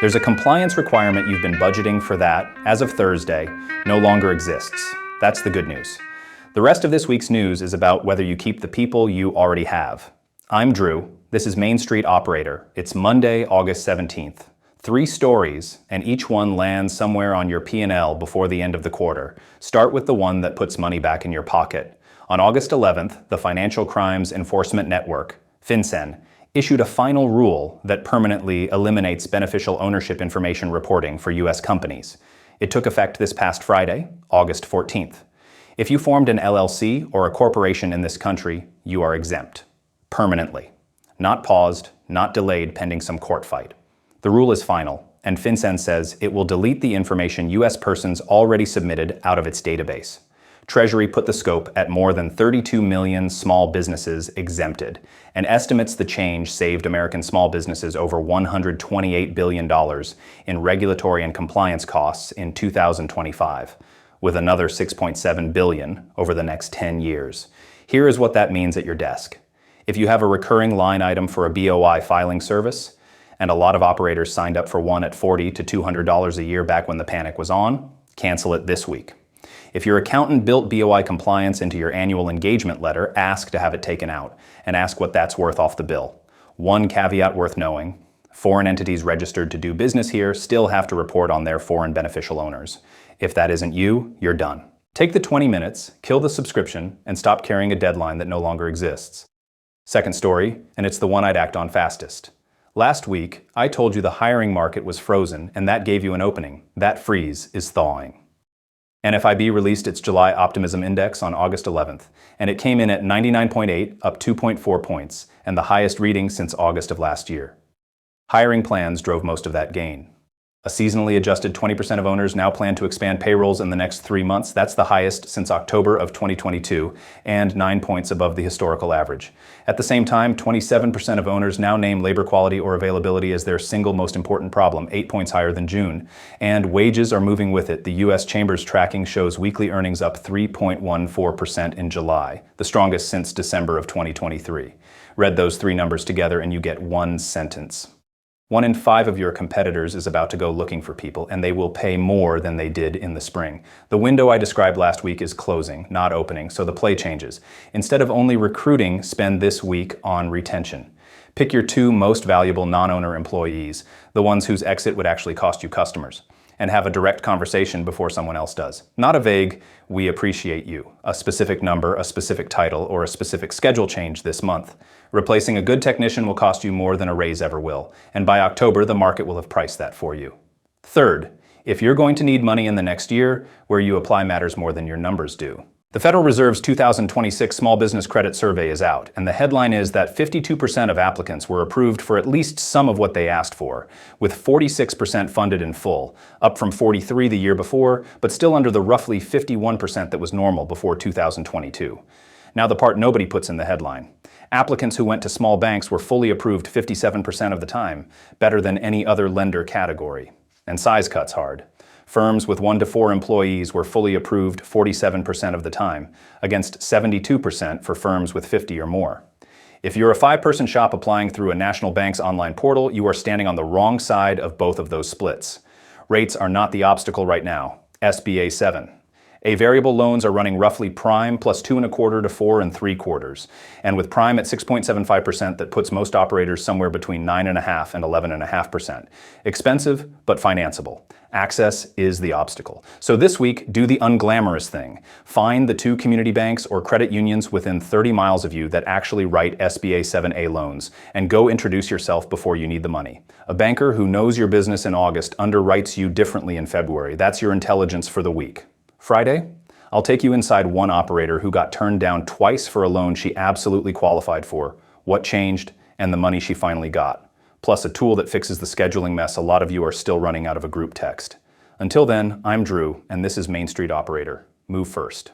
There's a compliance requirement you've been budgeting for that, as of Thursday, no longer exists. That's the good news. The rest of this week's news is about whether you keep the people you already have. I'm Drew. This is Main Street Operator. It's Monday, August 17th. 3 stories, and each one lands somewhere on your P&L before the end of the quarter. Start with the one that puts money back in your pocket. On August 11th, the Financial Crimes Enforcement Network, FinCEN, issued a final rule that permanently eliminates beneficial ownership information reporting for U.S. companies. It took effect this past Friday, August 14th. If you formed an LLC or a corporation in this country, you are exempt. Permanently. Not paused, not delayed pending some court fight. The rule is final, and FinCEN says it will delete the information U.S. persons already submitted out of its database. Treasury put the scope at more than 32 million small businesses exempted, and estimates the change saved American small businesses over $128 billion in regulatory and compliance costs in 2025, with another $6.7 billion over the next 10 years. Here is what that means at your desk. If you have a recurring line item for a BOI filing service, and a lot of operators signed up for one at $40 to $200 a year back when the panic was on, cancel it this week. If your accountant built BOI compliance into your annual engagement letter, ask to have it taken out, and ask what that's worth off the bill. One caveat worth knowing: foreign entities registered to do business here still have to report on their foreign beneficial owners. If that isn't you, you're done. Take the 20 minutes, kill the subscription, and stop carrying a deadline that no longer exists. Second story, and it's the one I'd act on fastest. Last week, I told you the hiring market was frozen, and that gave you an opening. That freeze is thawing. NFIB released its July Optimism Index on August 11th, and it came in at 99.8, up 2.4 points, and the highest reading since August of last year. Hiring plans drove most of that gain. A seasonally adjusted 20% of owners now plan to expand payrolls in the next 3 months. That's the highest since October of 2022, and 9 points above the historical average. At the same time, 27% of owners now name labor quality or availability as their single most important problem, 8 points higher than June. And wages are moving with it. The U.S. Chamber's tracking shows weekly earnings up 3.14% in July, the strongest since December of 2023. Read those 3 numbers together and you get one sentence. 1 in 5 of your competitors is about to go looking for people, and they will pay more than they did in the spring. The window I described last week is closing, not opening, so the play changes. Instead of only recruiting, spend this week on retention. Pick your 2 most valuable non-owner employees, the ones whose exit would actually cost you customers, and have a direct conversation before someone else does. Not a vague, "we appreciate you," a specific number, a specific title, or a specific schedule change this month. Replacing a good technician will cost you more than a raise ever will, and by October, the market will have priced that for you. Third, if you're going to need money in the next year, where you apply matters more than your numbers do. The Federal Reserve's 2026 Small Business Credit Survey is out, and the headline is that 52% of applicants were approved for at least some of what they asked for, with 46% funded in full, up from 43% the year before, but still under the roughly 51% that was normal before 2022. Now the part nobody puts in the headline. Applicants who went to small banks were fully approved 57% of the time, better than any other lender category. And size cuts hard. Firms with 1 to 4 employees were fully approved 47% of the time, against 72% for firms with 50 or more. If you're a 5-person shop applying through a national bank's online portal, you are standing on the wrong side of both of those splits. Rates are not the obstacle right now. SBA 7. Variable loans are running roughly prime plus 2.25 to 4.75, and with prime at 6.75%, that puts most operators somewhere between 9.5% and 11.5%. Expensive, but financeable. Access is the obstacle. So this week, do the unglamorous thing. Find the 2 community banks or credit unions within 30 miles of you that actually write SBA 7A loans, and go introduce yourself before you need the money. A banker who knows your business in August underwrites you differently in February. That's your intelligence for the week. Friday, I'll take you inside one operator who got turned down twice for a loan she absolutely qualified for, what changed, and the money she finally got. Plus a tool that fixes the scheduling mess a lot of you are still running out of a group text. Until then, I'm Drew, and this is Main Street Operator. Move first.